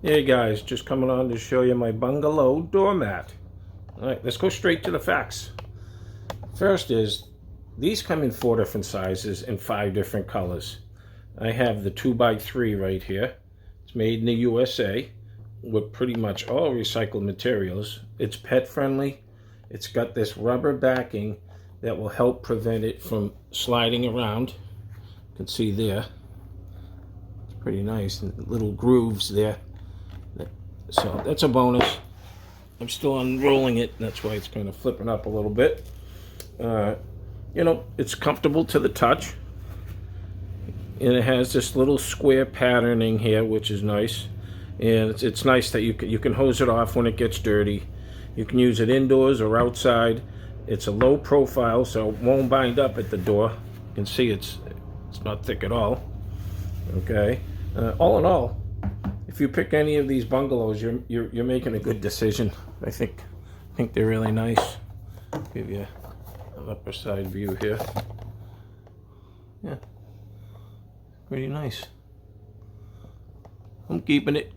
Hey guys, just coming on to show you my bungalow doormat. Alright, let's go straight to the facts. First is, these come in 4 different sizes and 5 different colors. I have the 2x3 right here. It's made in the USA with pretty much all recycled materials. It's pet friendly. It's got this rubber backing that will help prevent it from sliding around. You can see there. It's pretty nice, and little grooves there. So that's a bonus. I'm still unrolling it, that's why it's kind of flipping up a little bit. You know, it's comfortable to the touch. And it has this little square patterning here, which is nice. And it's nice that you can hose it off when it gets dirty. You can use it indoors or outside. It's a low profile, so it won't bind up at the door. You can see it's not thick at all. Okay. All in all, if you pick any of these bungalows, you're making a good decision. I think they're really nice. Give you an upper side view here. Yeah, pretty nice. I'm keeping it.